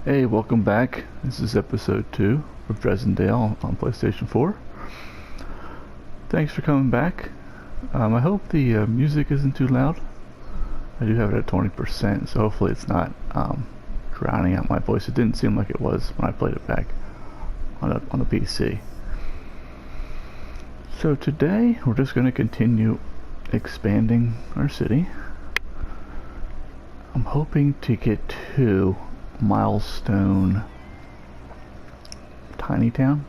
Hey, welcome back. This is episode 2 of Dresdale on PlayStation 4. Thanks for coming back. I hope the music isn't too loud. I do have it at 20%, so hopefully it's not drowning out my voice. It didn't seem like it was when I played it back on the PC. So today we're just going to continue expanding our city. I'm hoping to get to Milestone Tiny Town.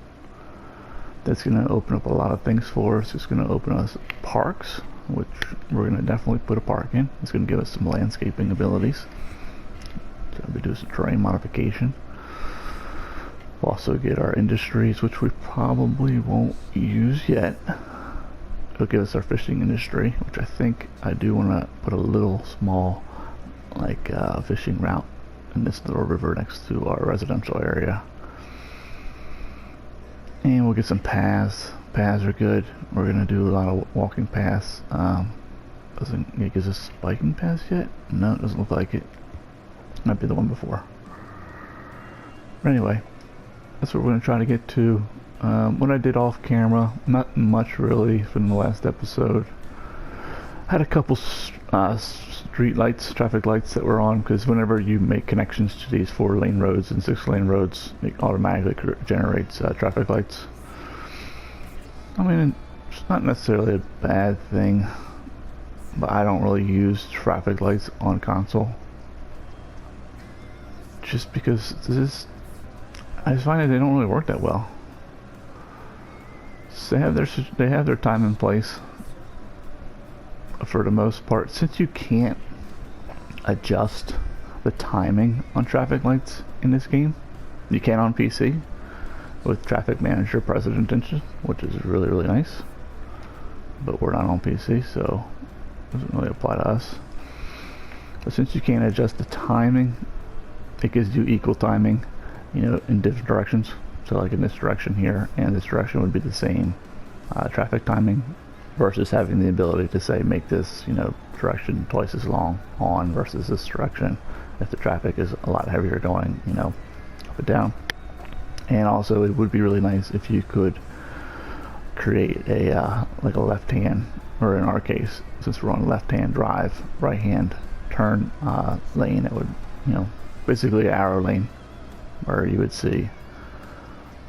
That's going to open up a lot of things for us. It's going to open us parks, which we're going to definitely put a park in. It's going to give us some landscaping abilities. So I'll be doing some terrain modification. We'll also get our industries, which we probably won't use yet. It'll give us our fishing industry, which I think I do want to put a little small fishing route in this little river next to our residential area. And we'll get some paths. Paths are good. We're going to do a lot of walking paths. It gives us biking paths yet? No, it doesn't look like it. Might be the one before. But anyway, that's what we're going to try to get to. What I did off camera, not much really from the last episode. Had a couple street lights, traffic lights that were on, because whenever you make connections to these 4-lane roads and 6-lane roads, it automatically generates traffic lights. I mean, it's not necessarily a bad thing, but I don't really use traffic lights on console. Just because I just find that they don't really work that well. So they have their time and place. For the most part, since you can't adjust the timing on traffic lights in this game, you can on PC with Traffic Manager Presentation, which is really nice, but we're not on PC, so it doesn't really apply to us. But since you can't adjust the timing, it gives you equal timing, in different directions. So like in this direction here and this direction would be the same traffic timing, versus having the ability to say make this direction twice as long on versus this direction if the traffic is a lot heavier going up and down. And also it would be really nice if you could create a like a left hand, or in our case, since we're on left hand drive, right hand turn lane that would basically an arrow lane, where you would see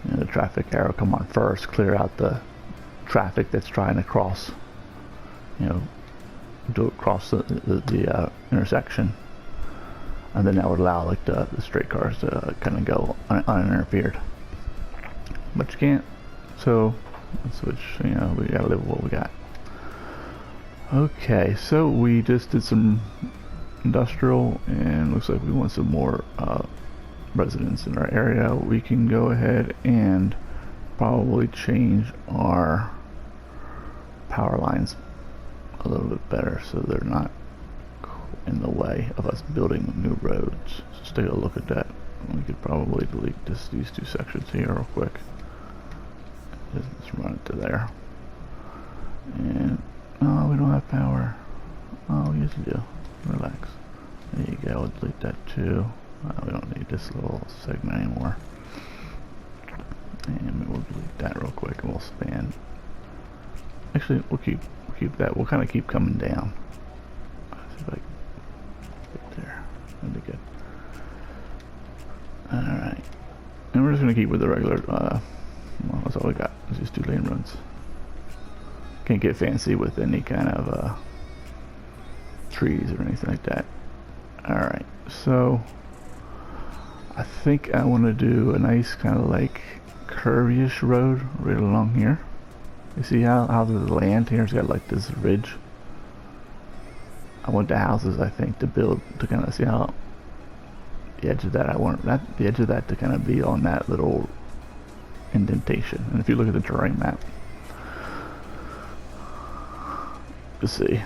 the traffic arrow come on first, clear out the traffic that's trying to cross, the intersection, and then that would allow the straight cars to kind of go uninterfered. But you can't, so let's switch. We gotta live with what we got. Okay, so we just did some industrial, and looks like we want some more residents in our area. We can go ahead and probably change our power lines a little bit better so they're not in the way of us building new roads. Let's take a look at that. We could probably delete these two sections here real quick. Just run it to there. And oh, we don't have power. Oh, yes we do. Relax. There you go. We'll delete that too. We don't need this little segment anymore. And we'll delete that real quick, and we'll span. Actually, we'll keep that. We'll kind of keep coming down. See if I can get there. That'd be good. All right, and we're just gonna keep with the regular. Well, that's all we got. It's just 2-lane roads. Can't get fancy with any kind of trees or anything like that. All right, so I think I want to do a nice kind of like curvy-ish road right along here. You see how the land here's got like this ridge? I want the houses, I think, to build to kind of see how the edge of that, I want the edge of that to kind of be on that little indentation. And if you look at the terrain map, you see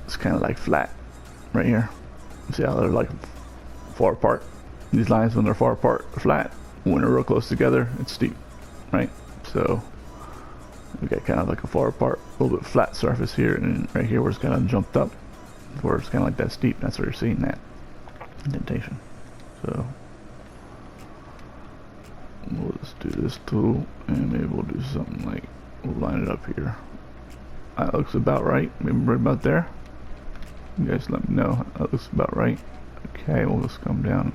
it's kind of like flat right here. You see how they're like far apart? These lines, when they're far apart, are flat. When they're real close together, it's steep, right? So we got kind of like a far apart, a little bit flat surface here, and right here where it's kind of jumped up, where it's kind of like that steep. That's where you're seeing that indentation. So We'll just do this tool, and maybe we'll do something like, we'll line it up here. That looks about right. Maybe right about there. You guys let me know. That looks about right. Okay, we'll just come down.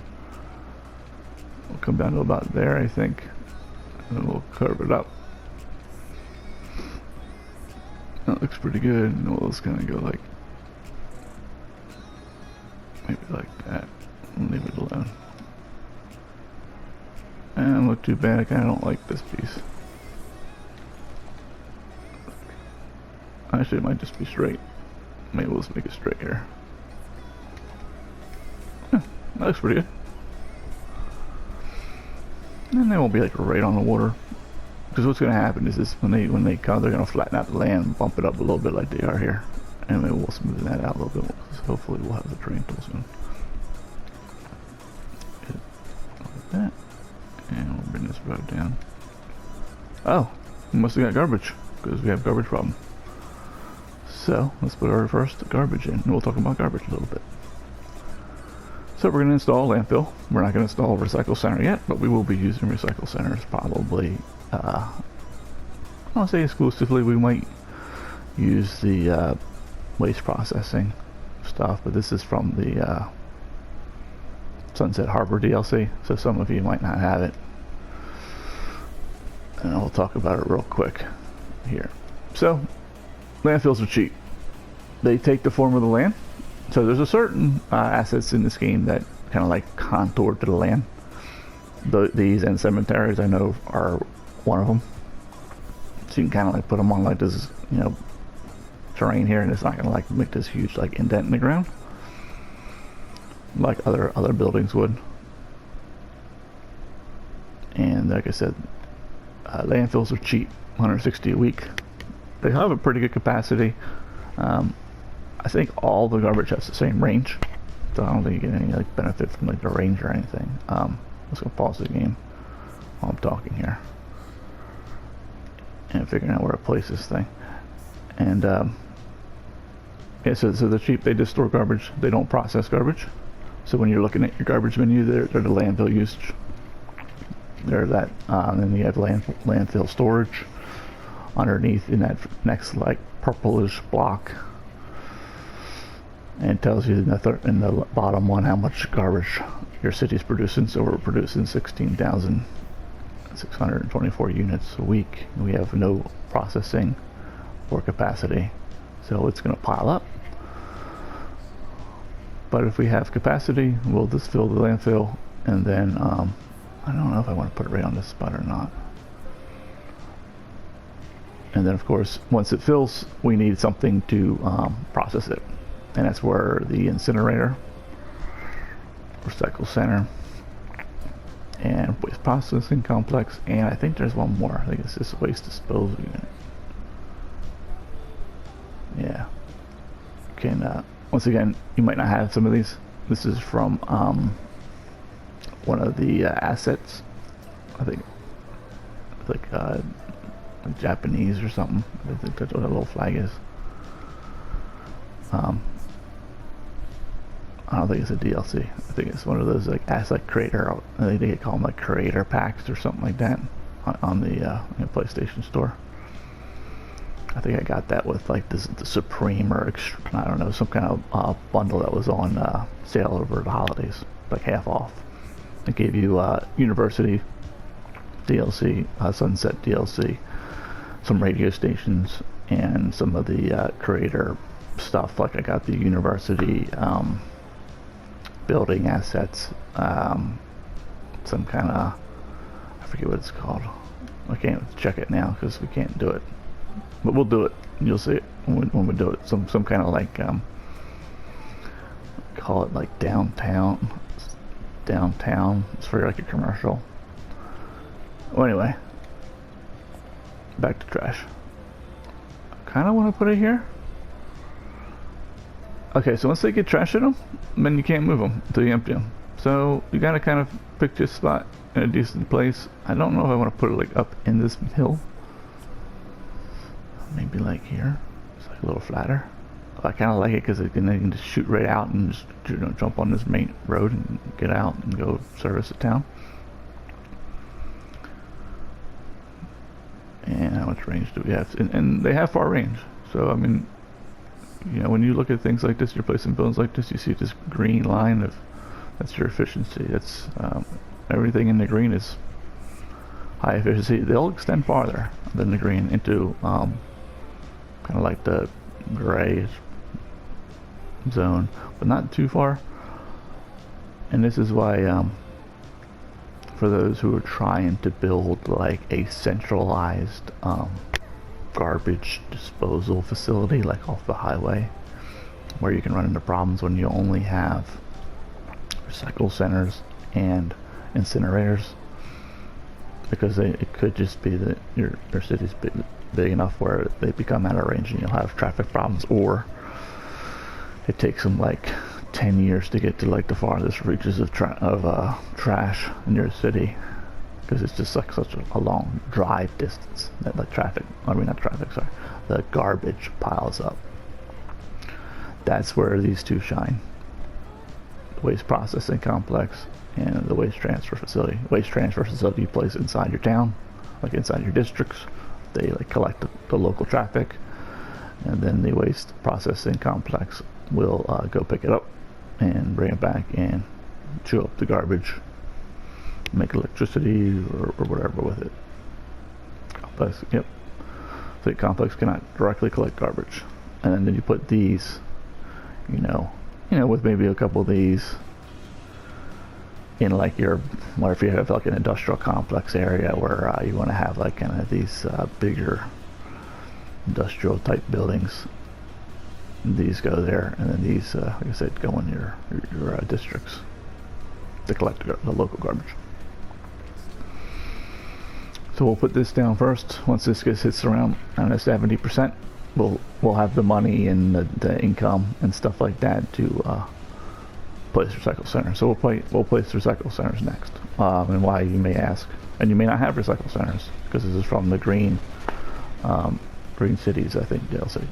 We'll come down to about there, I think. And then we'll curve it up. That looks pretty good. And we'll just kind of go like, maybe like that. And leave it alone. And look too bad. I kind of don't like this piece. Actually, it might just be straight. Maybe we'll just make it straight here. Yeah, that looks pretty good. And they won't be like right on the water. Because what's going to happen is this, when they come, they're going to flatten out the land and bump it up a little bit like they are here. And maybe we'll smooth that out a little bit. So hopefully we'll have the terrain tool soon. Like that. And we'll bring this road down. Oh, we must have got garbage. Because we have garbage problem. So let's put our first garbage in. And we'll talk about garbage a little bit. So we're going to install landfill. We're not going to install recycle center yet, but we will be using recycle centers probably. I'll say exclusively. We might use the waste processing stuff, but this is from the Sunset Harbor DLC, so some of you might not have it. And I'll talk about it real quick here. So landfills are cheap. They take the form of the land. So there's a certain assets in this game that kind of like contour to the land. These and cemeteries, I know, are one of them. So you can kind of like put them on like this, you know, terrain here, and it's not going to like make this huge like indent in the ground like other buildings would. And like I said, landfills are cheap, 160 a week. They have a pretty good capacity. I think all the garbage has the same range, so I don't think you get any like benefit from like the range or anything. Let's go pause the game while I'm talking here and figuring out where to place this thing. And yeah, so they're cheap. They just store garbage. They don't process garbage. So when you're looking at your garbage menu, they're the landfill usage. They're that, and then you have landfill storage underneath in that next like purplish block. And it tells you in the bottom one how much garbage your city's producing. So we're producing 16,624 units a week. We have no processing or capacity, so it's going to pile up. But if we have capacity, we'll just fill the landfill, and then I don't know if I want to put it right on this spot or not. And then of course, once it fills, we need something to process it. And that's where the incinerator, recycle center, and waste processing complex, and I think there's one more. I think it's this waste disposal unit. Yeah. Can once again, you might not have some of these. This is from one of the assets. I think like Japanese or something. I think that's what a little flag is. I don't think it's a DLC. I think it's one of those like asset creator. I think they call them like creator packs or something like that on the PlayStation Store. I think I got that with like the Supreme or I don't know, some kind of bundle that was on sale over the holidays, like half off. It gave you University DLC, Sunset DLC, some radio stations, and some of the creator stuff. Like I got the University building assets, some kind of, I forget what it's called. I can't check it now because we can't do it, but we'll do it. You'll see it when we do it. Some kind of like call it like downtown. It's for like a commercial. Well, anyway, back to trash. I kind of want to put it here. Okay, so once they get trash in them, then you can't move them until you empty them. So you gotta kind of pick your spot in a decent place. I don't know if I want to put it like up in this hill. Maybe like here. It's like a little flatter. I kind of like it because they can just shoot right out and just jump on this main road and get out and go service the town. much range do we have? And they have far range. So I mean, you know, when you look at things like this, you're placing buildings like this, you see this green line of, that's your efficiency. That's everything in the green is high efficiency. They'll extend farther than the green into kind of like the gray zone, but not too far. And this is why for those who are trying to build like a centralized garbage disposal facility like off the highway, where you can run into problems when you only have recycle centers and incinerators, because it could just be that your city's big enough where they become out of range and you'll have traffic problems, or it takes them like 10 years to get to like the farthest reaches of trash in your city, because it's just like such a long drive distance that the the garbage piles up. That's where these two shine: the waste processing complex and the waste transfer facility. Waste transfer facility you place inside your town, like inside your districts. They like collect the local traffic, and then the waste processing complex will go pick it up and bring it back and chew up the garbage, make electricity or whatever with it. Complex, yep. So the complex cannot directly collect garbage, and then you put these, you know, with maybe a couple of these in like your, or if you have like an industrial complex area where you want to have like kind of these bigger industrial type buildings. These go there, and then these, like I said, go in your districts to collect the local garbage. So we'll put this down first. Once this hits around, I don't know, 70%, we'll have the money and the income and stuff like that to place recycle centers. So we'll place recycle centers next. And why, you may ask, and you may not have recycle centers because this is from the green cities, I think they'll say.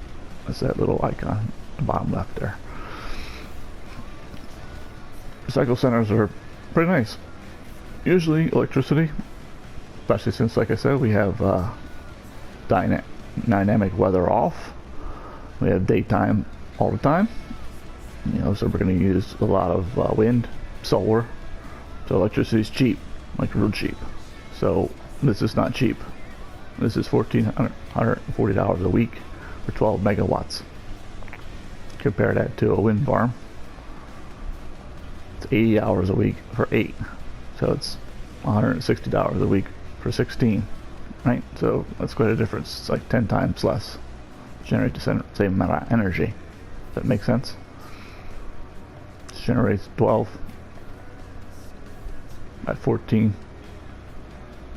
That's that little icon at the bottom left there. Recycle centers are pretty nice. Usually electricity, especially since, like I said, we have dynamic weather off. We have daytime all the time. You know, so we're going to use a lot of wind, solar. So electricity is cheap, like real cheap. So this is not cheap. This is $1,440 a week for 12 megawatts. Compare that to a wind farm. It's 80 hours a week for 8. So it's $160 a week for 16. Right? So that's quite a difference. It's like 10 times less. Generate the same amount of energy. Does that make sense? It generates 12 at 14.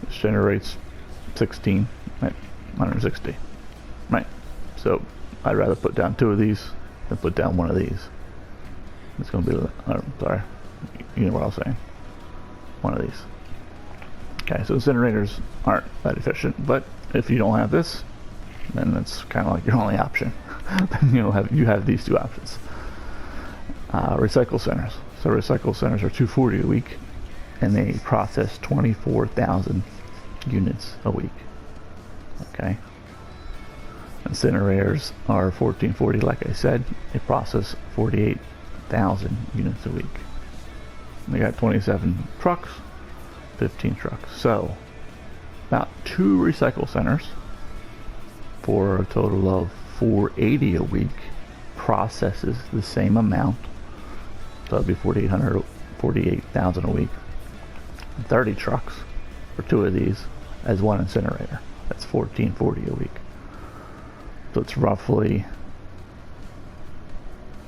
It generates 16 at 160. Right? So I'd rather put down 2 of these than put down 1 of these. It's going to be, sorry, you know what I was saying. 1 of these. Okay, so incinerators aren't that efficient, but if you don't have this, then that's kind of like your only option. Then you have these 2 options. Recycle centers. So recycle centers are $240 a week, and they process 24,000 units a week. Okay. Incinerators are $1440, like I said. They process 48,000 units a week. They got 27 trucks, 15 trucks. So about 2 recycle centers for a total of $480 a week processes the same amount. So that'd be 48,000 a week. 30 trucks for 2 of these as 1 incinerator. That's $1440 a week. So it's roughly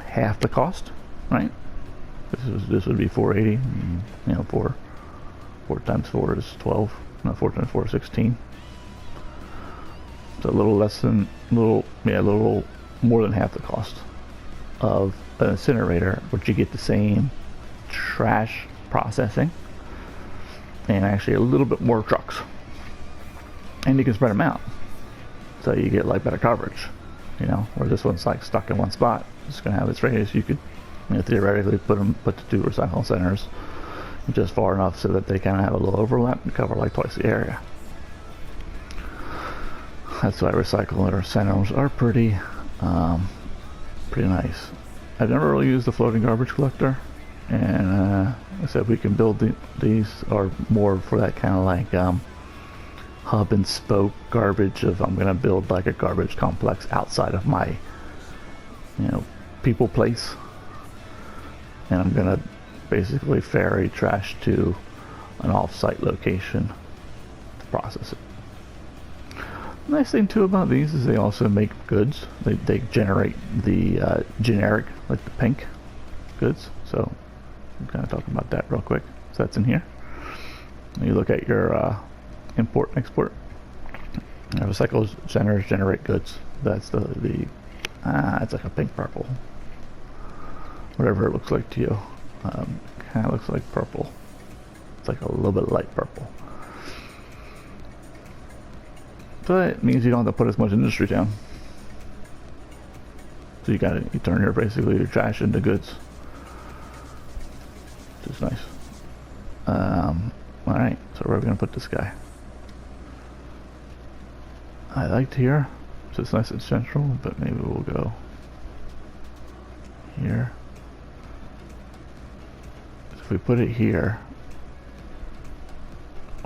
half the cost, right? This would be 480. You know, 4 times 4 is 12. No, 4 times 4 is 16. So a little less than, a little more than half the cost of an incinerator, but you get the same trash processing and actually a little bit more trucks, and you can spread them out, so you get like better coverage. You know, where this one's like stuck in one spot, it's going to have its radius. You could, theoretically put the 2 recycle centers just far enough so that they kind of have a little overlap and cover like twice the area. That's why recycler centers are pretty nice. I've never really used the floating garbage collector, and I said we can build these or more for that kind of like hub and spoke garbage of I'm gonna build like a garbage complex outside of my people place, and I'm gonna basically ferry trash to an off-site location to process it. The nice thing too about these is they also make goods. They generate the generic, like the pink goods. So I'm kind of talking about that real quick. So that's in here. When you look at your import and export, recycle centers generate goods. That's it's like a pink purple, whatever it looks like to you. Kind of looks like purple. It's like a little bit light purple. But it means you don't have to put as much industry down. So you turn basically your trash into goods. Which is nice. Alright, so where are we going to put this guy? I liked here. So it's nice and central, but maybe we'll go here. So if we put it here,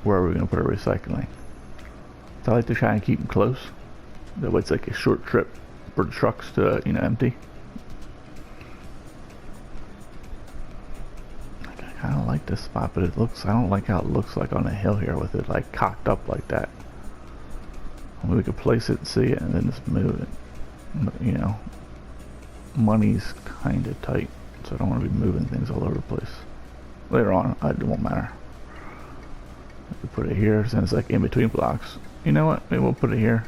where are we going to put our recycling? So I like to try and keep them close. That way it's like a short trip for the trucks to, empty. I kind of like this spot, but I don't like how it looks like on the hill here with it like cocked up like that. I mean, we could place it and see it and then just move it. But, money's kind of tight, so I don't want to be moving things all over the place. Later on, it won't matter. We put it here, since it's like in between blocks. You know what? Maybe we'll put it here.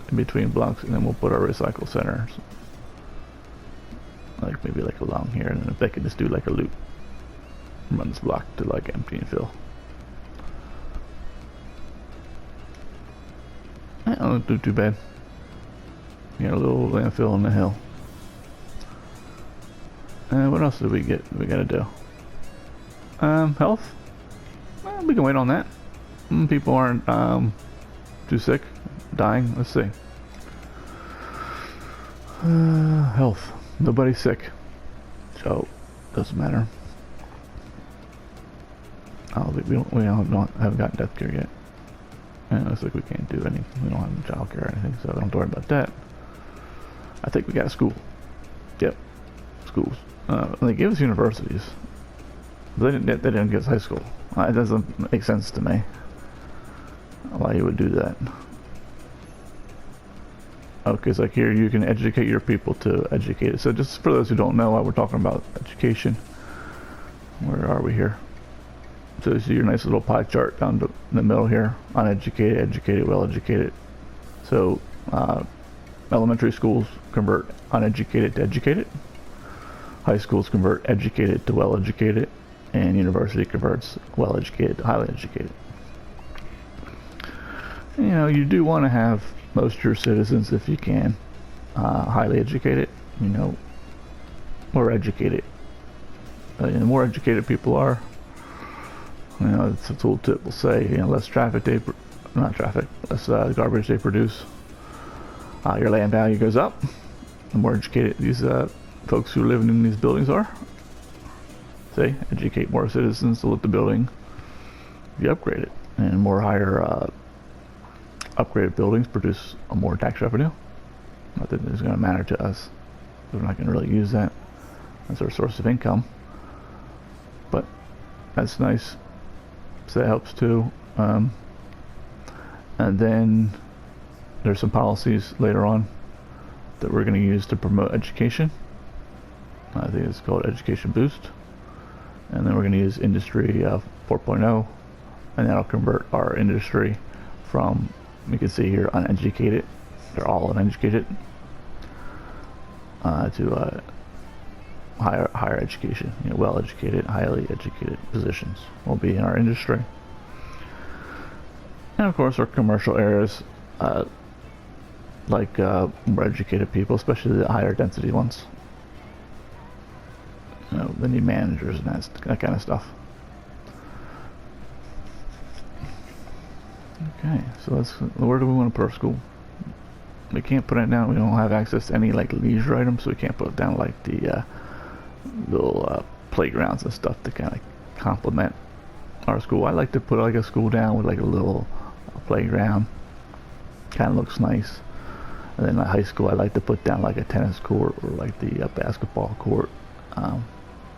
In between blocks, and then we'll put our recycle centers. Like maybe like along here, and then if they can just do like a loop. Run this block to like empty and fill. I don't do too bad. You got a little landfill on the hill. What else did we get? We gotta do? Health? Well, we can wait on that. People aren't too sick, dying. Let's see. Health. Nobody's sick, so doesn't matter. We haven't gotten death care yet. And it looks like we can't do any. We don't have child care or anything, so don't have to worry about that. I think we got a school. Yep, schools. They give us universities. They didn't give us high school. It doesn't make sense to me why you would do that. Okay, it's like here you can educate your people to educate it. So just for those who don't know why we're talking about education, where are we here? So you see your nice little pie chart down in the middle here. Uneducated, educated, well-educated. So elementary schools convert uneducated to educated. High schools convert educated to well-educated. And university converts well-educated to highly educated. You do want to have most of your citizens, if you can, highly educated, more educated. The more educated people are, it's a tooltip will say, less less garbage they produce. Your land value goes up. The more educated these folks who live in these buildings are. Say, educate more citizens to let the building be upgraded, and more higher upgraded buildings produce a more tax revenue. Not that it's going to matter to us. We're not going to really use that as our source of income, but that's nice. So that helps too. And then there's some policies later on that we're going to use to promote education. I think it's called Education Boost. And then we're going to use Industry 4.0, and that'll convert our industry from, you can see here, uneducated, they're all uneducated, to higher education, well-educated, highly educated positions will be in our industry. And of course our commercial areas, like more educated people, especially the higher density ones. They need managers and that kind of stuff. Okay, so where do we want to put our school? We can't put it down. We don't have access to any like leisure items, so we can't put it down like the little playgrounds and stuff to kind of complement our school. I like to put like a school down with like a little playground. Kind of looks nice. And then at high school, I like to put down like a tennis court or like the basketball court.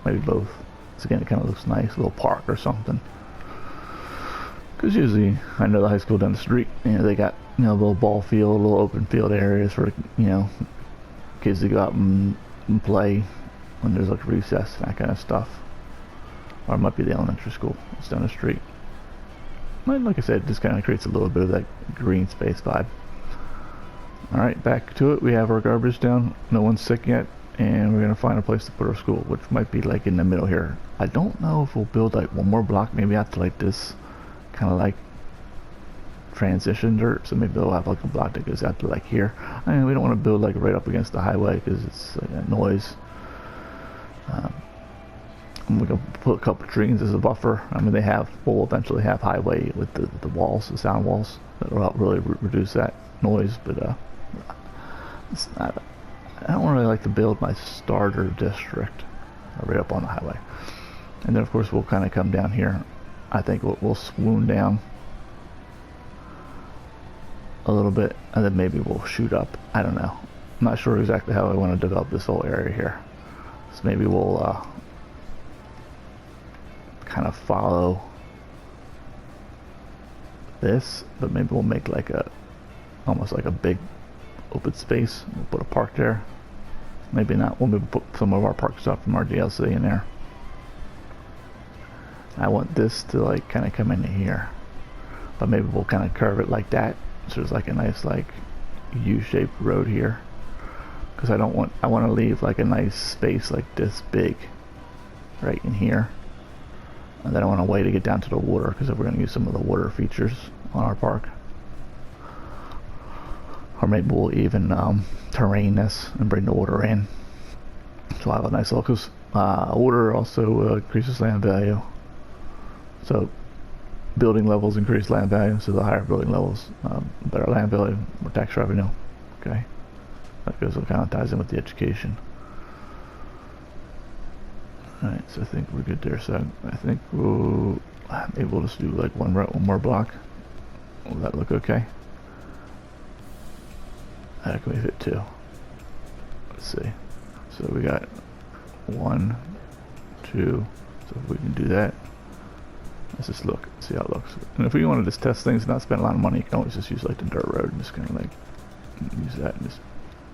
Maybe both. So again, it kind of looks nice, a little park or something. Because usually, I know the high school down the street, you know, they got, you know, a little ball field, a little open field areas for, you know, kids to go out and play when there's like recess, that kind of stuff. Or it might be the elementary school, it's down the street. But like I said, it just kind of creates a little bit of that green space vibe. Alright, back to it. We have our garbage down, no one's sick yet, and we're going to find a place to put our school, which might be like in the middle here. I don't know if we'll build like one more block, maybe after like this kind of like transition dirt, so maybe they'll have like a block that goes out to like here. I mean, we don't want to build like right up against the highway because it's like a noise. I'm gonna put a couple trees as a buffer. I mean, will eventually have highway with the walls, the sound walls that will help really reduce that noise. But it's not. I don't really like to build my starter district right up on the highway. And then of course we'll kind of come down here. I think we'll swoon down a little bit, and then maybe we'll shoot up. I don't know. I'm not sure exactly how I want to develop this whole area here. So maybe we'll kind of follow this, but maybe we'll make like almost like a big open space. We'll put a park there. Maybe not. We'll maybe put some of our park stuff from our DLC in there. I want this to like kind of come into here, but maybe we'll kind of curve it like that, so there's like a nice like U-shaped road here, because I want to leave like a nice space like this big right in here, and then I want a way to get down to the water, because we're going to use some of the water features on our park. Or maybe we'll even terrain this and bring the water in, so I have a nice little, because water also increases land value. So building levels increase land value, so the higher building levels, better land value, more tax revenue. Okay, that goes, kind of ties in with the education. Alright, so I think we're good there. So I think maybe we'll just do like one more block. Will that look okay? How can we fit two? Let's see. So we got 1, 2. So if we can do that. Let's just look, see how it looks. And if we want to just test things and not spend a lot of money, you can always just use like the dirt road and just kind of like use that and just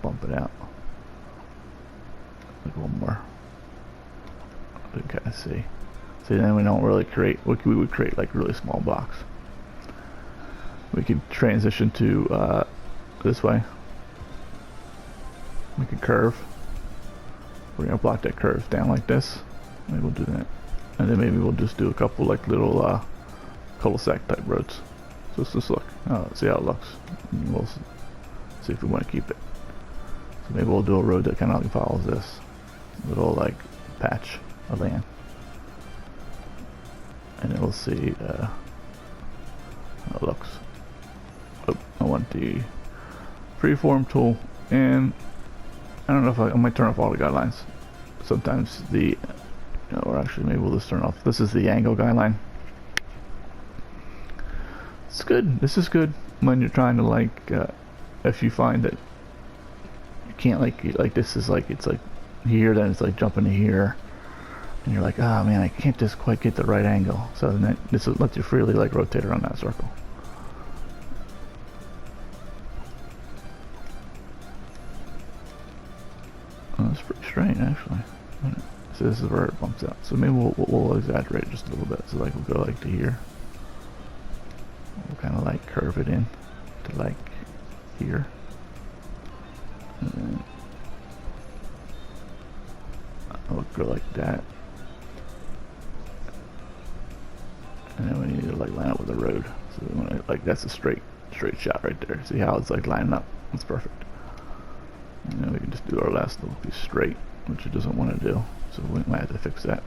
bump it out. Like one more. We can kind of see. So then we don't really create, we would create like really small blocks. We could transition to this way. We could curve. We're going to block that curve down like this. Maybe we'll do that. And then maybe we'll just do a couple like little cul-de-sac type roads. So let's just look. See how it looks. And we'll see if we want to keep it. So maybe we'll do a road that kind of follows this little like patch of land. And then we'll see how it looks. Oh, I want the freeform tool, and I don't know if I might turn off all the guidelines. Sometimes or actually maybe we'll just turn off. This is the angle guideline. It's good. This is good when you're trying to like, if you find that you can't like this is like, it's like here, then it's like jumping to here, and you're like, oh man, I can't just quite get the right angle. So then this lets you freely like rotate around that circle. Oh, that's pretty strange actually. So this is where it bumps out. So maybe we'll exaggerate just a little bit. So like we'll go like to here. We'll kind of like curve it in to like here. And then I'll go like that. And then we need to like line up with the road. So we want to like, that's a straight shot right there. See how it's like lining up? It's perfect. And then we can just do our last little piece straight, which it doesn't want to do. So we might have to fix that.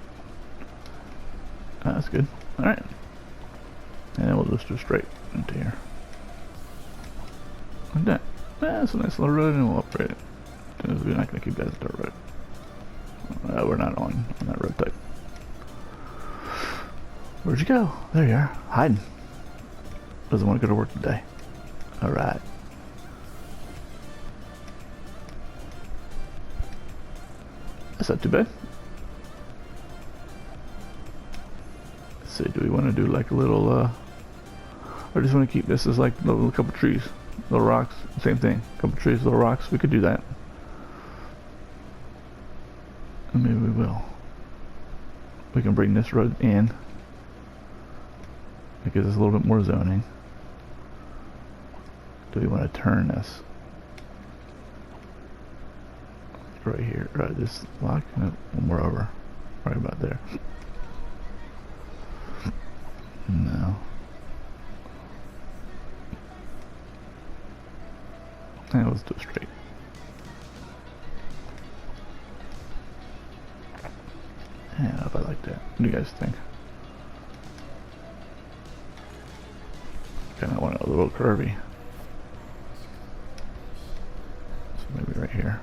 That's good. Alright. And then we'll just do straight into here. And that, that's a nice little road, and we'll upgrade it. We're not going to keep that as a dirt road. We're not on that road type. Where'd you go? There you are, hiding. Doesn't want to go to work today. Alright. That's not too bad. Let's see, do we want to do like a little, I just want to keep this as like a little couple trees, little rocks, same thing. Couple trees, little rocks, we could do that. And maybe we will. We can bring this road in. It gives us a little bit more zoning. Do we want to turn this? Right here, right, this block, no, one more over, right about there. No. Yeah, let's do it straight. Yeah, if I like that. What do you guys think? Kinda want it a little curvy. So maybe right here.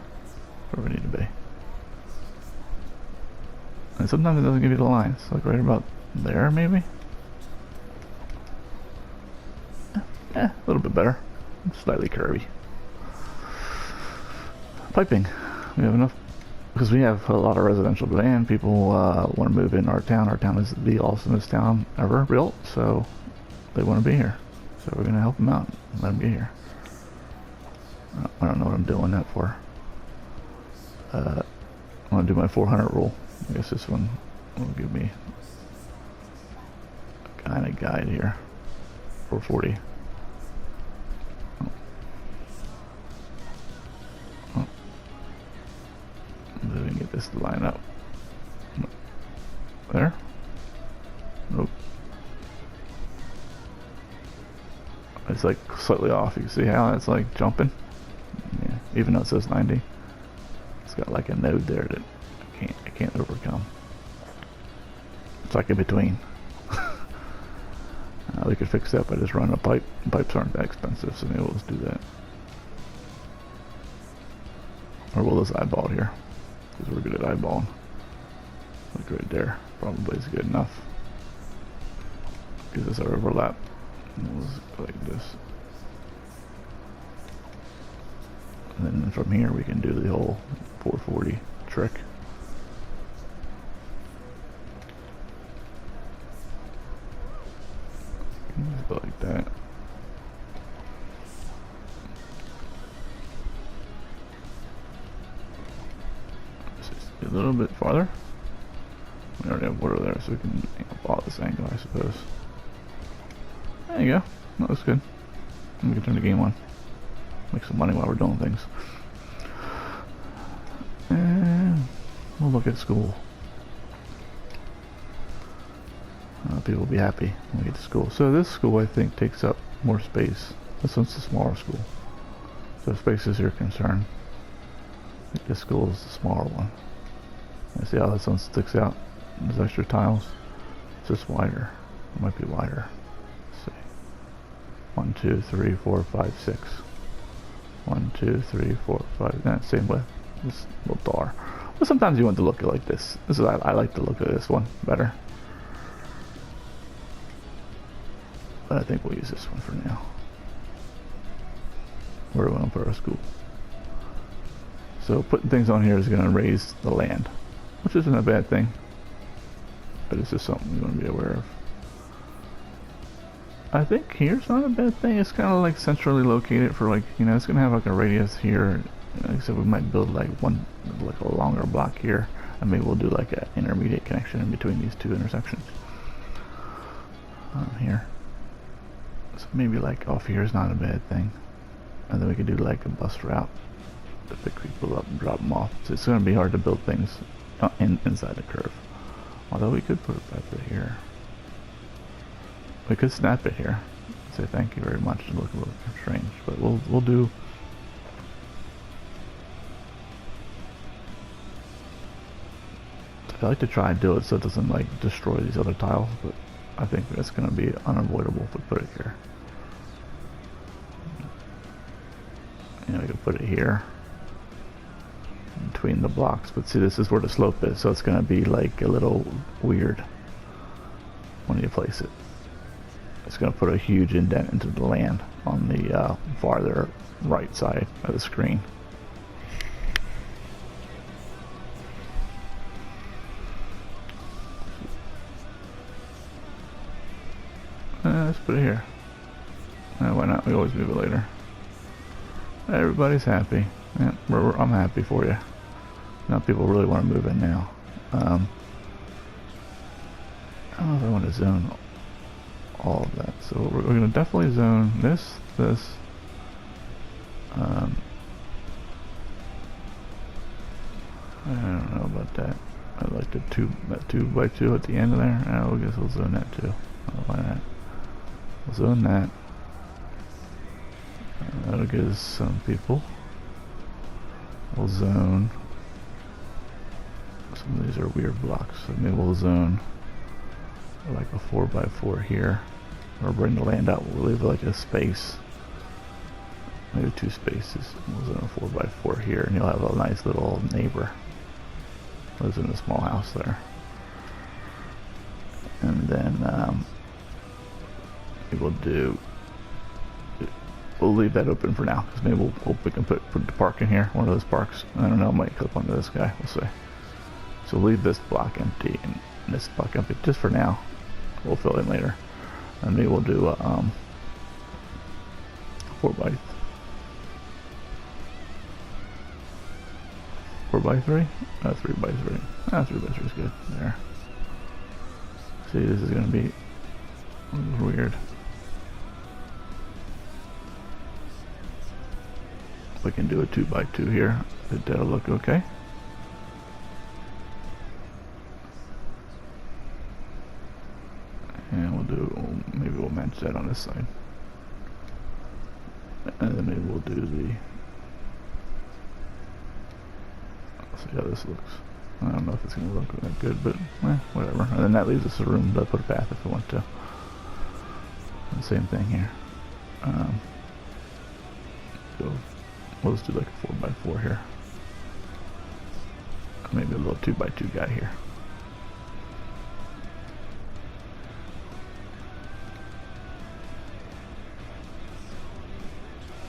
Where we need to be. And sometimes it doesn't give you the lines, like right about there maybe? A little bit better. Slightly curvy. Piping. We have enough, because we have a lot of residential demand. People want to move in our town. Our town is the awesomest town ever built, so they want to be here. So we're going to help them out and let them get here. I don't know what I'm doing that for. I want to do my 400 rule. I guess this one will give me a kind of guide here. 440. Oh. Maybe we can get this to line up. There? Nope. It's like slightly off. You can see how it's like jumping. Yeah, even though it says 90. Got like a node there that I can't overcome. It's like in between. We could fix that by just running a pipe. Pipes aren't that expensive, so maybe we'll just do that. Or we'll just eyeball here, because we're good at eyeballing. Like right there, probably is good enough. Gives us our overlap. And we'll just go like this. And then from here we can do the whole 440 trick. Just go like that. Just a little bit farther. We already have water there, so we can follow this angle, I suppose. There you go. That looks good. And we can turn the game on. Make some money while we're doing things. And we'll look at school. People will be happy when we get to school. So this school, I think, takes up more space. This one's the smaller school. So space is your concern. I think this school is the smaller one. I see how this one sticks out. There's extra tiles. It's just wider. It might be wider. Let's see. 1, 2, 3, 4, 5, 6. 1, 2, 3, 4, 5. Same width. Just a little taller. But sometimes you want to look at like this. This is I like the look of this one better. But I think we'll use this one for now. Where we want to put our school. So putting things on here is going to raise the land, which isn't a bad thing. But it's just something you want to be aware of. I think here's not a bad thing. It's kind of like centrally located for like, you know, it's going to have like a radius here. Like I said, we might build like one, like a longer block here. And maybe we'll do like an intermediate connection in between these two intersections. Here. So maybe like off here is not a bad thing. And then we could do like a bus route to pick people up and drop them off. So it's going to be hard to build things inside the curve. Although we could put it back to here. We could snap it here. Say thank you very much. It look a little strange, but we'll do. I like to try and do it so it doesn't like destroy these other tiles, but I think it's going to be unavoidable if we put it here. I could put it here between the blocks, but see, this is where the slope is, so it's going to be like a little weird when you place it. It's going to put a huge indent into the land on the farther right side of the screen. Let's put it here. Why not? We always move it later. Everybody's happy. Yeah, I'm happy for you. Now people really want to move in now. I don't know if I want to zone all of that. So we're going to definitely zone this. I don't know about that. I like the that 2x2 at the end of there. I guess we'll zone that too. Why not? We'll zone that. That'll give us some people. We'll zone. Some of these are weird blocks, so maybe we'll zone like a 4x4 here, or bring the land out. We'll leave like a space, maybe 2 spaces. We'll zone a 4x4 here, and you'll have a nice little neighbor. Lives in a small house there, and then we'll leave that open for now, because maybe we can put the park in here, one of those parks. I don't know, I might clip onto this guy, we'll see. So leave this block empty and this block empty just for now. We'll fill in later, and maybe we'll do a 4x3. 3x3? 3x3. 3x3 is good. There. See, this is gonna be weird. We can do a 2x2 here. That'll look okay. And maybe we'll match that on this side. And then maybe we'll do the, let's see how this looks. I don't know if it's going to look that good, but whatever. And then that leaves us a room to put a path if we want to. And same thing here. So we'll just do like a 4x4 here. Maybe a little 2x2 guy here.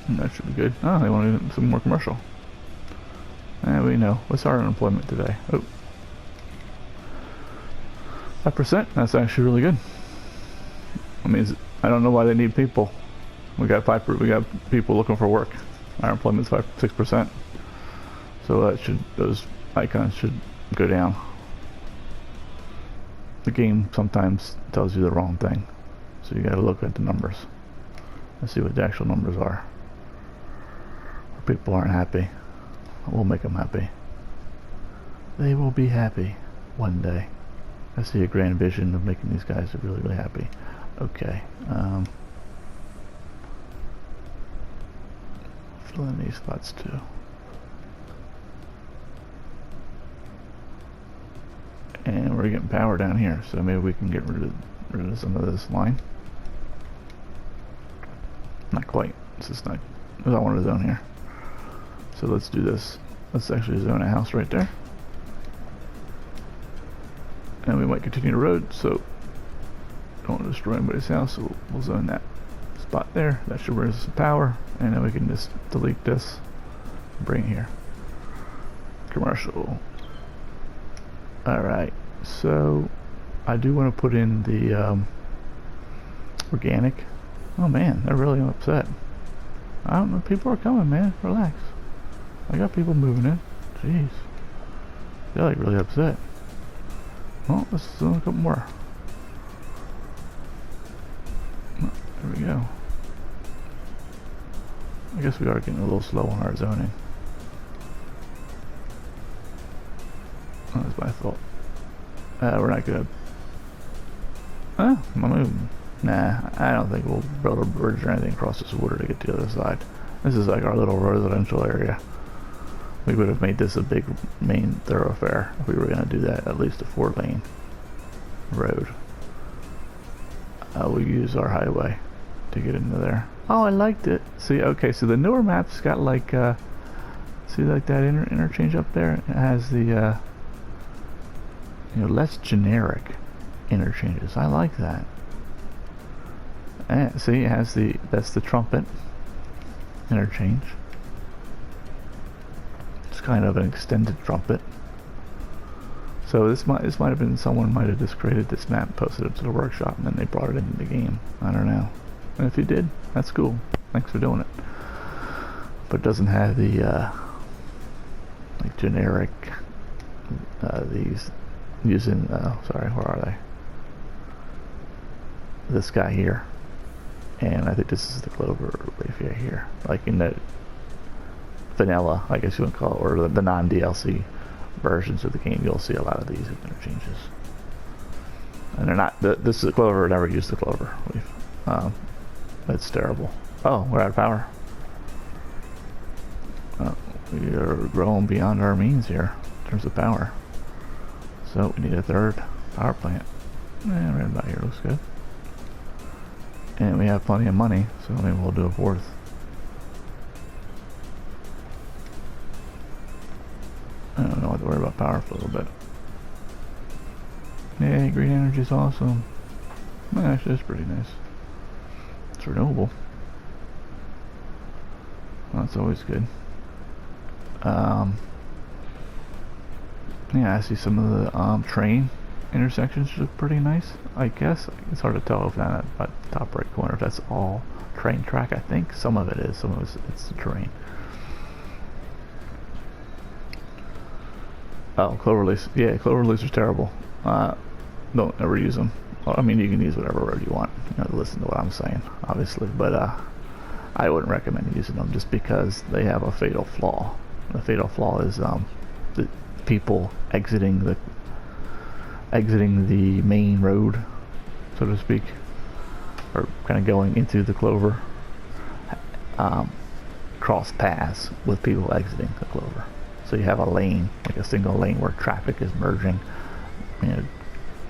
And that should be good. Oh, they want to do some more commercial. We know. What's our unemployment today? Oh, 5%. That's actually really good. I mean, I don't know why they need people. We got people looking for work. Our employment's 6%. So those icons should go down. The game sometimes tells you the wrong thing, so you got to look at the numbers and see what the actual numbers are. If people aren't happy, we'll make them happy. They will be happy one day. I see a grand vision of making these guys really, really happy. Okay. Fill in these spots too. And we're getting power down here, so maybe we can get rid of some of this line. Not quite. It's just not. I don't want to zone here. So let's do this. Let's actually zone a house right there. And we might continue the road, so don't want to destroy anybody's house, so we'll zone that spot there. That should bring us some power, and then we can just delete this and bring it here. Commercial. Alright, so I do want to put in the organic. Oh man, they're really upset. I don't know, people are coming, man. Relax. I got people moving in. Jeez. They're like really upset. Well, let's do a couple more. Oh, there we go. I guess we are getting a little slow on our zoning. Oh, that's my fault. We're not good. I'm moving. Nah, I don't think we'll build a bridge or anything across this water to get to the other side. This is like our little residential area. We would have made this a big main thoroughfare if we were going to do that, at least a 4-lane road. We'll use our highway to get into there. Oh, I liked it. See, okay, so the newer maps got like, see like that interchange up there? It has the, you know, less generic interchanges. I like that. And see, it has that's the trumpet interchange. It's kind of an extended trumpet. So this might have been someone might have just created this map, posted it to the workshop, and then they brought it into the game. I don't know. And if you did, that's cool. Thanks for doing it. But it doesn't have the like generic these using sorry, where are they? This guy here, and I think this is the clover leaf here, like in the vanilla, I guess you would call it, or the non-DLC versions of the game. You'll see a lot of these interchanges, and they're not. This is the clover. Never used the clover leaf. It's terrible. Oh, we're out of power. We are growing beyond our means here in terms of power. So we need a third power plant. Right about here looks good. And we have plenty of money, so maybe we'll do a fourth. I don't know what to worry about power for a little bit. Yeah, green energy is awesome. Well, actually, it's pretty nice. It's renewable. Well, that's always good. Yeah, I see some of the train intersections look pretty nice, I guess. It's hard to tell if that at the top right corner if that's all train track. I think some of it is, some of it's the terrain. Oh, cloverleafs. Yeah, cloverleafs are terrible. Don't ever use them. Well, I mean, you can use whatever road you want, you know, to listen to what I'm saying, obviously, but I wouldn't recommend using them just because they have a fatal flaw. The fatal flaw is the people exiting the main road, so to speak, or kind of going into the clover, cross paths with people exiting the clover. So you have a lane, like a single lane where traffic is merging. You know,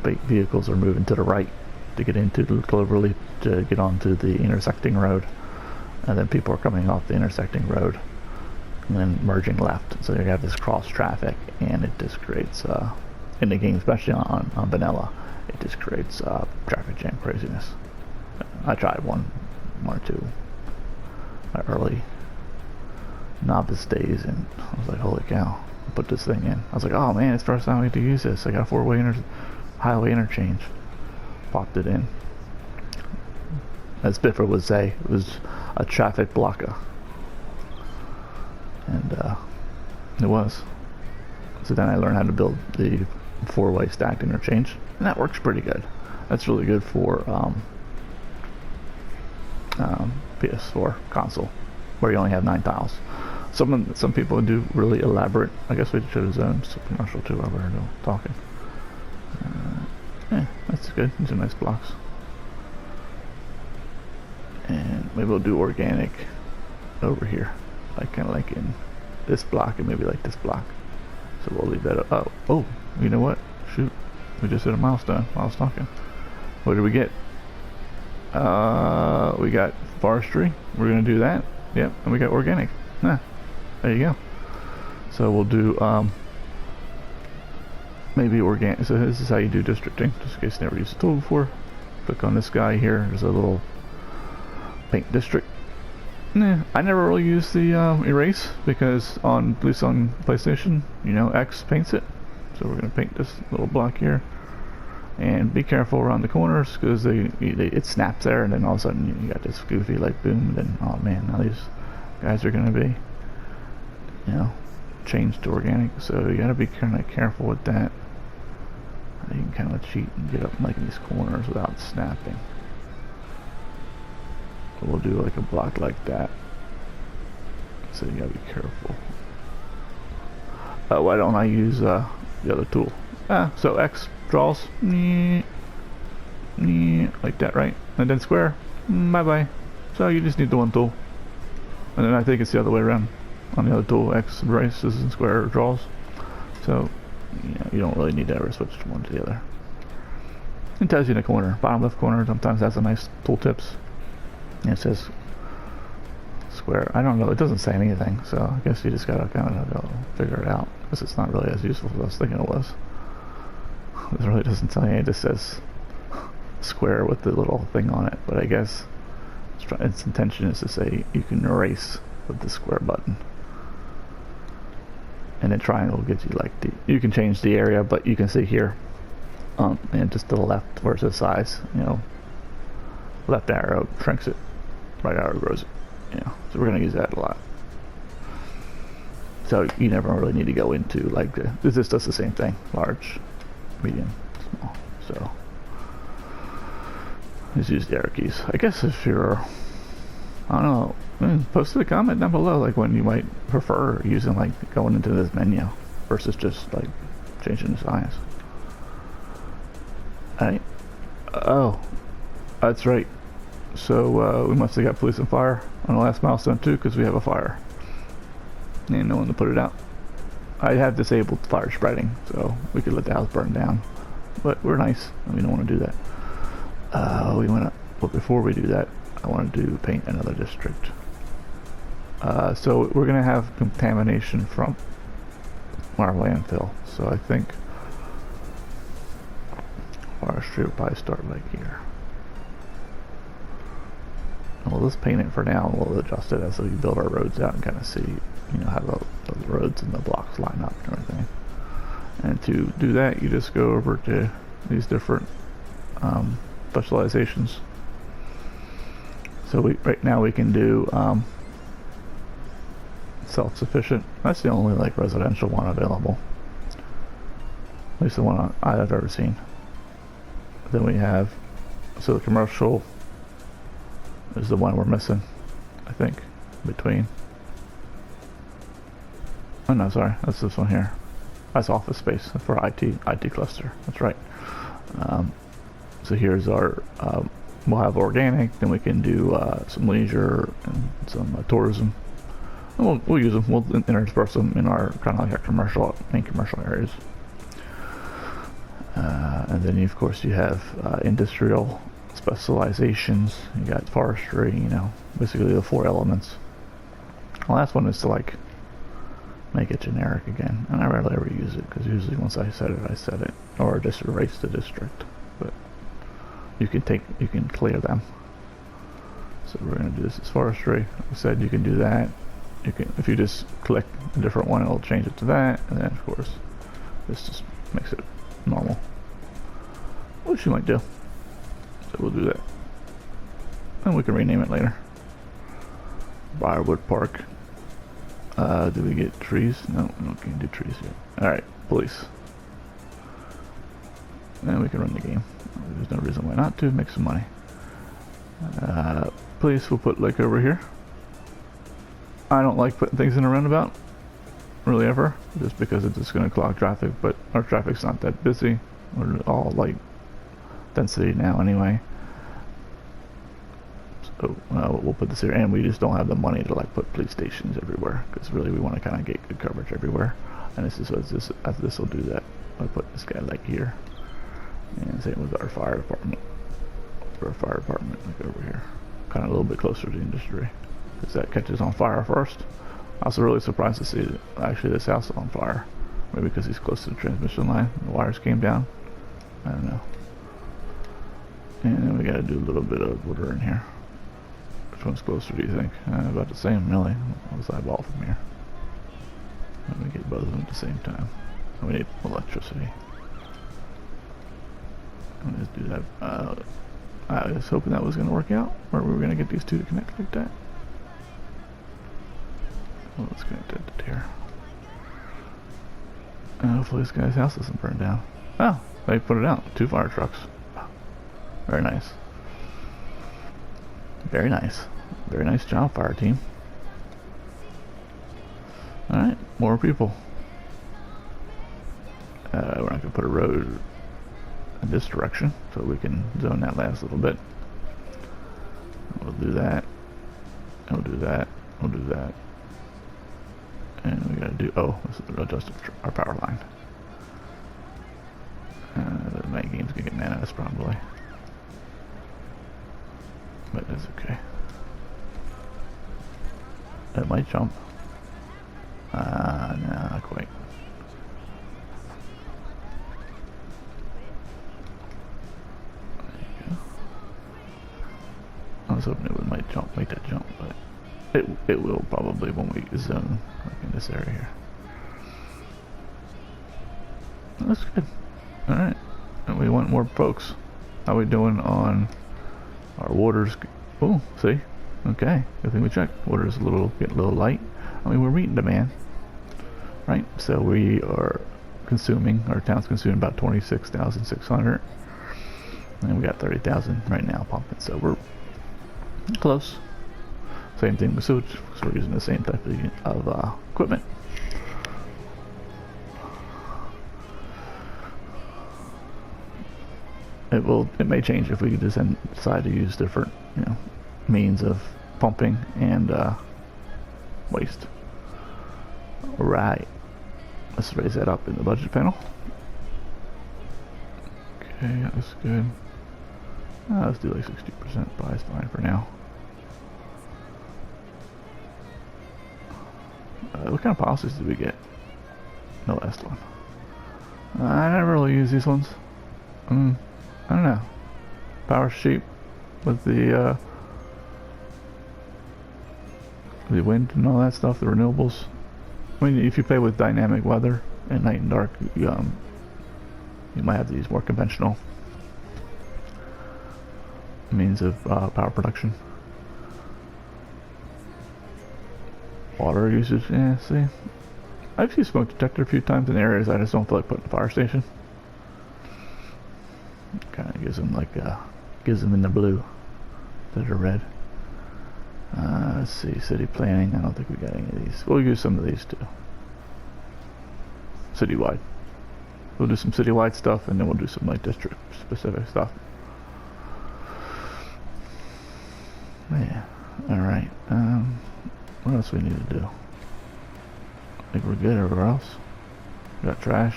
vehicles are moving to the right to get into the cloverleaf to get onto the intersecting road, and then people are coming off the intersecting road and then merging left. So you have this cross traffic, and it just creates in the game, especially on vanilla, it just creates traffic jam craziness. I tried one or two early novice days, and I was like, holy cow, I put this thing in. I was like, oh man, it's the first time we get to use this. I got a four-way highway interchange. Popped it in. As Bifford would say, it was a traffic blocker. And it was. So then I learned how to build the four-way stacked interchange, and that works pretty good. That's really good for PS4 console, where you only have 9 tiles. Some people do really elaborate. I guess we should have done some commercial too while we were talking. Yeah, that's good. These are nice blocks. And maybe we'll do organic over here, like kind of like in this block and maybe like this block. So we'll leave that up. Oh, you know what? Shoot, we just hit a milestone while I was talking. What did we get? We got forestry. We're gonna do that. Yep, and we got organic. Nah, there you go. So we'll do maybe organic. So this is how you do districting, just in case you never used the tool before. Click on this guy here. There's a little paint district. Nah, I never really use the erase because at least on PlayStation, you know, X paints it. So we're gonna paint this little block here, and be careful around the corners because it snaps there, and then all of a sudden you got this goofy like boom. Then oh man, now these guys are gonna be, you know, changed to organic. So you gotta be kind of careful with that. You can kind of cheat and get up like in these corners without snapping. So we'll do like a block like that. So you gotta be careful. Why don't I use the other tool? So X draws, like that, right? And then square, bye bye. So you just need the one tool. And then I think it's the other way around. On the other tool, X erases and square draws. So you know, you don't really need to ever switch from one to the other. It tells you in the corner, bottom left corner. Sometimes that's a nice tool tips. And it says square. I don't know. It doesn't say anything, so I guess you just gotta kind of go figure it out. Because it's not really as useful as I was thinking it was. It really doesn't tell you. It just says square with the little thing on it. But I guess its intention is to say you can erase with the square button. And then triangle gives you like you can change the area, but you can see here, and just to the left where it says size, you know, left arrow shrinks it, right arrow grows it, you know. So we're gonna use that a lot. So you never really need to go into like this just does the same thing, large, medium, small. So just use the arrow keys. I guess if you're, I don't know, post a comment down below like when you might prefer using like going into this menu versus just like changing the size. Alright. Oh, that's right. So we must have got police and fire on the last milestone too, because we have a fire and no one to put it out. I have disabled fire spreading, so we could let the house burn down, but we're nice and we don't want to do that. But before we do that, I want to paint another district. So we're going to have contamination from our landfill. So I think forestry will probably start like here. We'll just paint it for now. We'll adjust it as we build our roads out and kind of see, you know, how the roads and the blocks line up and everything. And to do that, you just go over to these different specializations. So right now we can do self-sufficient. That's the only like residential one available, at least the one I've ever seen. Then we have, so the commercial is the one we're missing, I think, between. Oh no, sorry, that's this one here. That's office space for IT cluster. That's right. So here's our. We'll have organic, then we can do some leisure and some tourism. And we'll use them. We'll intersperse them in our kind of like our commercial, main commercial areas. And then of course you have industrial specializations. You got forestry. You know, basically the 4 elements. The last one is to like make it generic again, and I rarely ever use it because usually once I set it, or just erase the district. But you can clear them. So we're going to do this as forestry. Like I said, you can do that. You can, if you just click a different one, it'll change it to that, and then of course this just makes it normal, which you might do. So we'll do that, and we can rename it later. Briarwood Park. Do we get trees? No, we can't do trees yet. Alright, police. And we can run the game. There's no reason why not to. Make some money. Police we'll put like over here. I don't like putting things in a roundabout, really ever, just because it's just going to clog traffic, but our traffic's not that busy. We're all like density now anyway. So we'll put this here, and we just don't have the money to like put police stations everywhere, because really we want to kind of get good coverage everywhere. And this is what this will do that. I'll put this guy like here, and same with our fire department. For our fire department, like over here, kind of a little bit closer to the industry, because that catches on fire first. I was really surprised to see that actually this house is on fire. Maybe because he's close to the transmission line, the wires came down. I don't know. And then we got to do a little bit of water in here. Which one's closer, do you think? About the same, really. Let's eyeball from here. Let me get both of them at the same time. We need electricity. Let's do that. I was hoping that was going to work out, or we were going to get these two to connect like that. Well, let's connect it to here. And hopefully this guy's house doesn't burn down. Oh, they put it out. 2 fire trucks. Very nice. Very nice. Very nice job, fire team. Alright, more people. We're not going to put a road in this direction, so we can zone that last little bit. We'll do that. We'll do that. We'll do that. And we gotta do, this is adjust our power line. The night game's gonna get mad at us probably. But that's okay. It might jump. No, not quite. There you go. I was hoping it would might jump, make that jump, but it will probably when we zone like in this area here. That's good. All right, and we want more folks. How we doing on our waters? Oh, see, okay. Good thing we checked. Water's getting a little light. I mean, we're meeting demand, right? So we are consuming. Our town's consuming about 26,600, and we got 30,000 right now pumping. So we're close. Same thing with sewage, so we're using the same type of equipment. It may change if we could just decide to use different, means of pumping and waste. All right, let's raise that up in the budget panel. Okay, that's good. Let's do like 60%. Buy is fine for now. What kind of policies did we get? The last one. I never really use these ones. I don't know. Power sheep with the wind and all that stuff, the renewables. I mean, if you play with dynamic weather at night and dark, you might have to use more conventional means of power production. Water usage, yeah, see. I've used smoke detector a few times in areas I just don't feel like putting a fire station. Kind of gives them gives them in the blue instead of red. Let's see, city planning. I don't think we got any of these. We'll use some of these too. Citywide. We'll do some citywide stuff, and then we'll do some like district specific stuff. Yeah. All right. What else we need to do? I think we're good everywhere else. We got trash.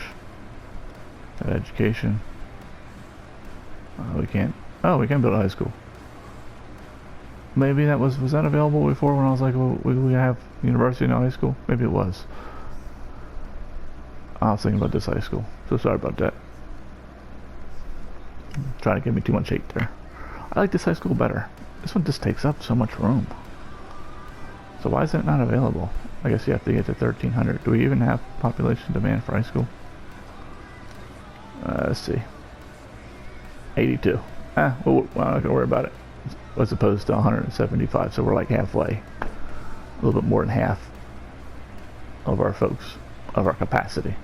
Got education. We can't. Oh, we can build a high school. Maybe that was that available before when I was like, well, we have university and high school? Maybe it was. I was thinking about this high school. So sorry about that. Trying to give me too much hate there. I like this high school better. This one just takes up so much room. So why is it not available? I guess you have to get to 1,300. Do we even have population demand for high school? Let's see. 82. Well, I'm not going to worry about it. As opposed to 175, so we're like halfway. A little bit more than half of our folks, of our capacity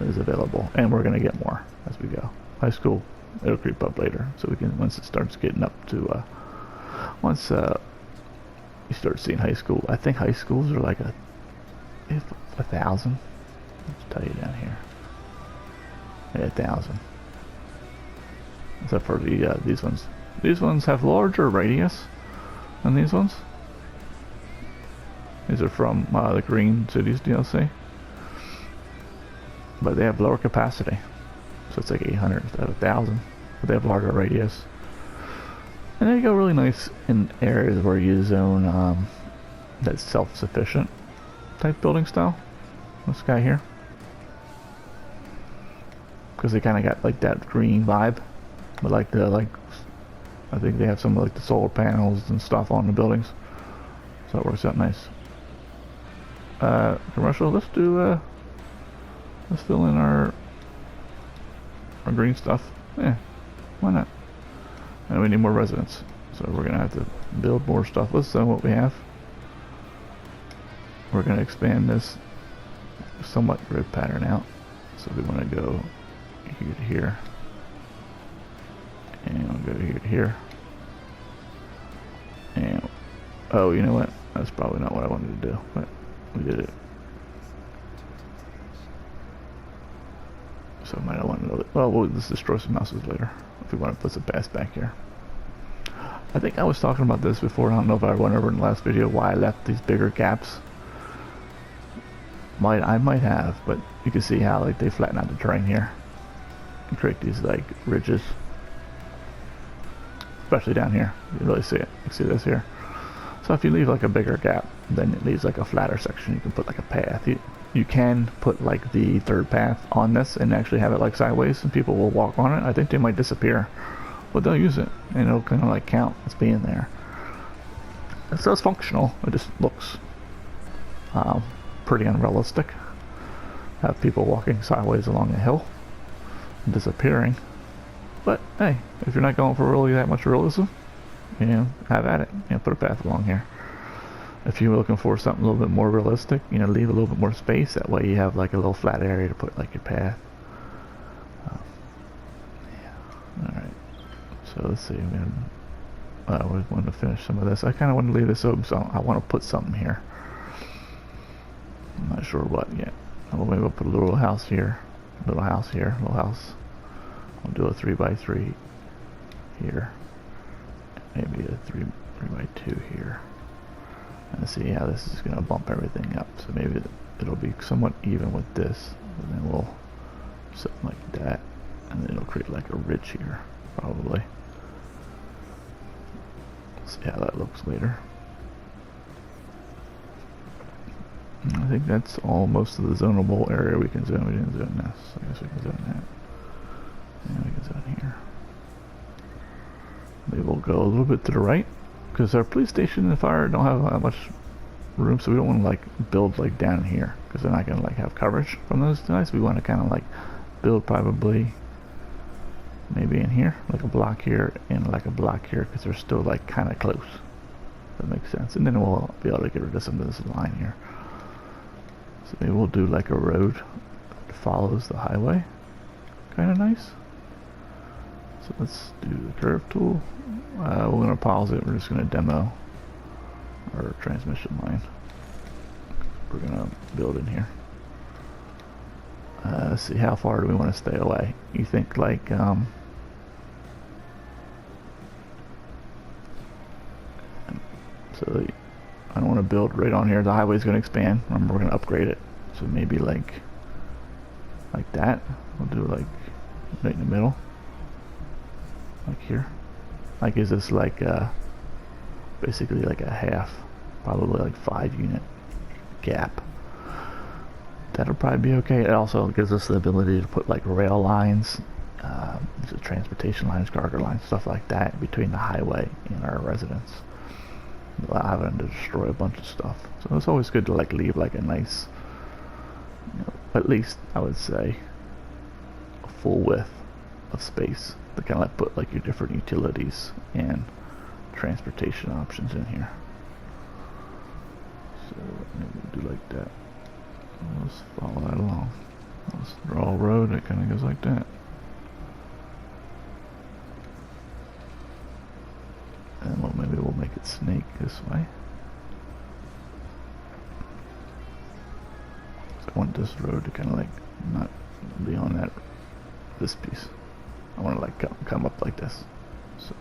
is available. And we're going to get more as we go. High school, it'll creep up later. So we can, once it starts getting up to, once you start seeing high school, I think high schools are like 1,000. Let's tell you down here. Yeah, 1,000. Except for these ones. These ones have larger radius than these ones. These are from the Green Cities DLC. But they have lower capacity. So it's like 800 instead of 1,000. But they have larger radius. And they go really nice in areas where you zone that self-sufficient type building style. This guy here. Because they kind of got like that green vibe. But like I think they have some like the solar panels and stuff on the buildings, so it works out nice. Commercial. Let's fill in our green stuff. Yeah, why not? And we need more residents, so we're gonna have to build more stuff. Let's zone what we have. We're gonna expand this somewhat grid pattern out, so we want to go here to here. And I'll go here to here. And, oh, you know what? That's probably not what I wanted to do, but we did it. So I might not want to, well, we'll just destroy some houses later if we want to put some paths back here. I think I was talking about this before. I don't know if I went over in the last video why I left these bigger gaps. I might have, but you can see how like they flatten out the terrain here and create these like ridges. Especially down here, you can really see it. You can see this here. So if you leave like a bigger gap, then it leaves like a flatter section. You can put like a path. You can put like the third path on this and actually have it like sideways, and people will walk on it. I think they might disappear, but they'll use it, and it'll kind of like count as being there. So it's functional. It just looks pretty unrealistic. Have people walking sideways along a hill, and disappearing. But hey, if you're not going for really that much realism, you know, have at it. You know, put a path along here. If you're looking for something a little bit more realistic, you know, leave a little bit more space. That way you have like a little flat area to put like your path. Yeah. All right. So let's see. We want to finish some of this. I kind of want to leave this open, so I want to put something here. I'm not sure what yet. Well, maybe we'll put a little house here, little house here, little house. I'll do a 3x3 here, maybe a 3x2 here, and see how this is going to bump everything up. So maybe it'll be somewhat even with this, and then we'll something like that, and then it'll create like a ridge here, probably. We'll see how that looks later. I think that's all most of the zonable area we can zone. We didn't zone this. I guess we can zone that. And we can zone here. Maybe we'll go a little bit to the right, because our police station and fire don't have that much room, so we don't want to like build like down here, because they're not going to like have coverage from those guys. We want to kind of like build probably maybe in here, like a block here and like a block here, because they're still like kind of close. That makes sense. And then we'll be able to get rid of some of this line here. So maybe we'll do like a road that follows the highway. Kind of nice. So let's do the curve tool. We're going to pause it. We're just going to demo our transmission line. We're going to build in here. Let's see, how far do we want to stay away? You think like so I don't want to build right on here. The highway's going to expand. Remember, we're going to upgrade it. So maybe like that. We'll do like right in the middle. Like here. Like, is this like basically like a half, probably like 5 unit gap. That'll probably be okay. It also gives us the ability to put like rail lines, transportation lines, cargo lines, stuff like that between the highway and our residence, allow them to destroy a bunch of stuff. So it's always good to like leave like a nice, you know, at least I would say a full width of space to kind of like put like your different utilities and transportation options in here. So maybe we'll do like that. Let's follow that along. Let's draw a road that kind of goes like that. And well, maybe we'll make it snake this way. So I want this road to kind of like not be on this piece. I want to like come up like this. So,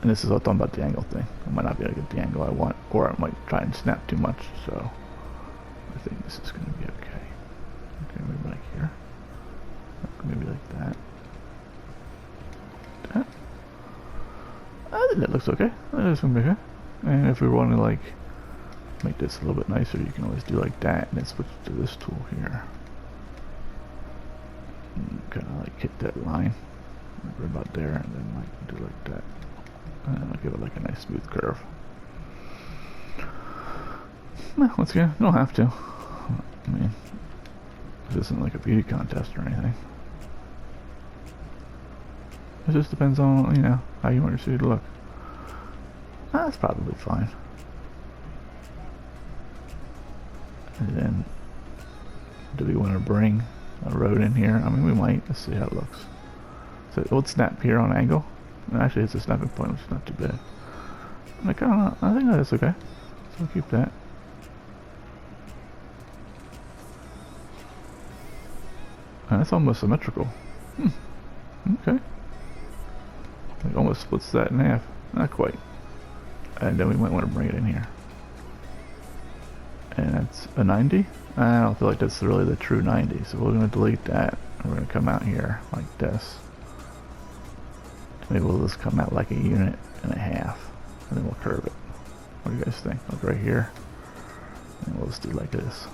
and this is all talking about the angle thing. I might not be able to get the angle I want, or I might try and snap too much. So I think this is going to be okay. Okay, maybe like here. Maybe like that. That. I think that looks okay. That is going to be okay. And if we want to like make this a little bit nicer, you can always do like that, and then switch to this tool here. Kind of like hit that line right about there, and then like do like that, and I'll give it like a nice smooth curve. Well, let's go. You don't have to. I mean, this isn't like a beauty contest or anything. It just depends on, you know, how you want your city to look. That's probably fine. And then, do we want to bring a road in here? I mean, we might. Let's see how it looks. So it would snap here on angle. And actually, it's a snapping point, which is not too bad. I think that's okay. So we'll keep that. And that's almost symmetrical. Okay. It almost splits that in half. Not quite. And then we might want to bring it in here. And that's a 90. I don't feel like that's really the true 90, so we're going to delete that. And we're going to come out here like this. Maybe we'll just come out like a unit and a half, and then we'll curve it. What do you guys think? Like right here, and we'll just do like this.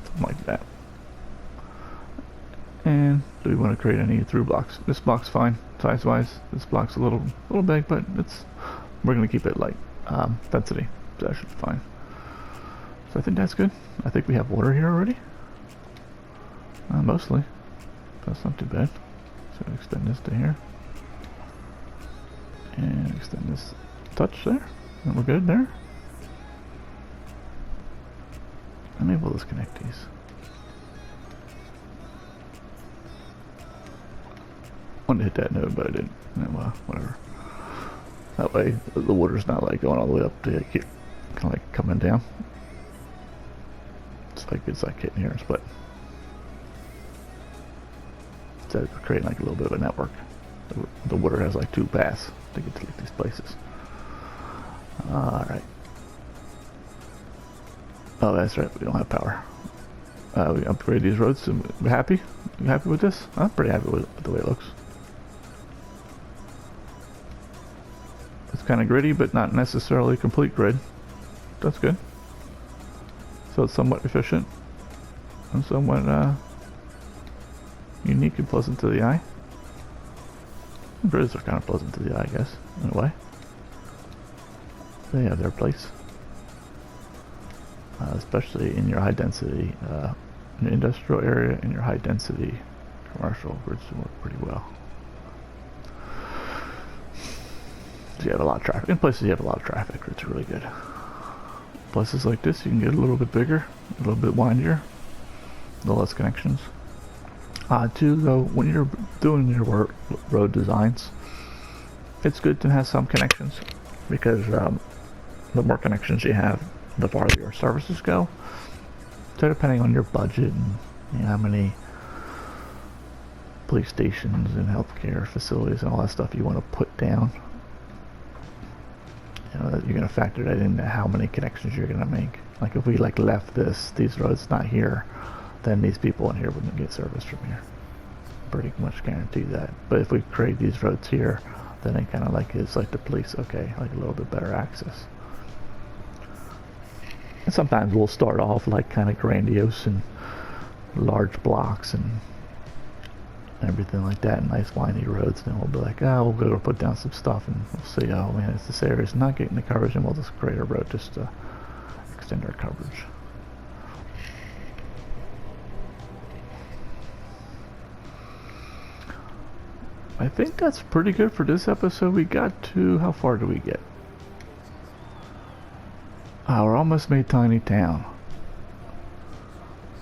Something like that. And do we want to create any through blocks? This block's fine, size-wise. This block's a little big, but we're gonna keep it light density, so that should be fine. So I think that's good. I think we have water here already. Mostly. That's not too bad. So extend this to here. And extend this touch there. And we're good there. And maybe we'll disconnect these. I wanted to hit that node, but I didn't. Well, whatever. That way the water's not like going all the way up to keep kind of like coming down. It's like hitting here and split. Instead of creating like a little bit of a network. The water has like 2 paths to get to like these places. Alright. Oh, that's right, we don't have power. We upgrade these roads, so we're happy? You happy with this? I'm pretty happy with the way it looks. It's kind of gritty, but not necessarily complete grid. That's good. So it's somewhat efficient and somewhat unique and pleasant to the eye. Grids are kind of pleasant to the eye, I guess, in a way. They have their place. Especially in your high density in the industrial area, in your high density commercial grids work pretty well. So you have a lot of traffic. In places you have a lot of traffic, grids are really good. Places like this you can get a little bit bigger, a little bit windier, a little less connections. Too, though, when you're doing your road designs, it's good to have some connections, because the more connections you have, the farther your services go. So depending on your budget and how many police stations and healthcare facilities and all that stuff you want to put down, you're going to factor that into how many connections you're going to make. Like if we left these roads not here, then these people in here wouldn't get service from here. Pretty much guarantee that. But if we create these roads here, then it kind of is like the police, okay, like a little bit better access. And sometimes we'll start off like kind of grandiose and large blocks and everything like that, nice windy roads, and then we'll be like, oh, we'll go put down some stuff and we'll see, oh man, this area's not getting the coverage, and we'll just create a road just to extend our coverage. I think that's pretty good for this episode. We got to, how far do we get? We're almost made Tiny Town.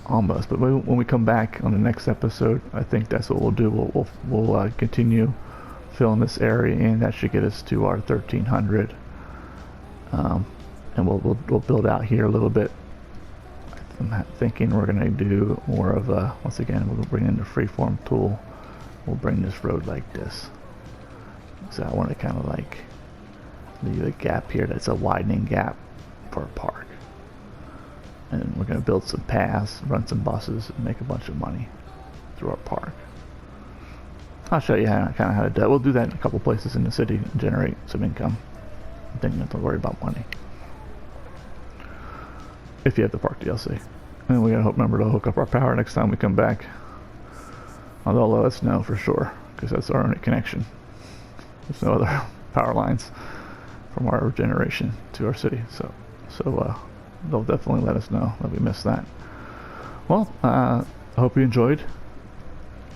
Almost, but when we come back on the next episode, I think that's what we'll do. We'll continue filling this area in. That should get us to our 1300, and we'll build out here a little bit. I'm thinking we're gonna do more of a, once again, we'll bring in the freeform tool. We'll bring this road like this. So I want to kind of like leave a gap here that's a widening gap for a park. And we're going to build some paths, run some buses, and make a bunch of money through our park. I'll show you how to do that. We'll do that in a couple places in the city and generate some income. Then you don't have to worry about money. If you have the park DLC. And we got to remember to hook up our power next time we come back. Although let us know for sure, because that's our only connection. There's no other power lines from our generation to our city, so they'll definitely let us know that we missed that. Well, I hope you enjoyed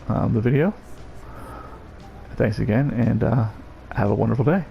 the video. Thanks again, and have a wonderful day.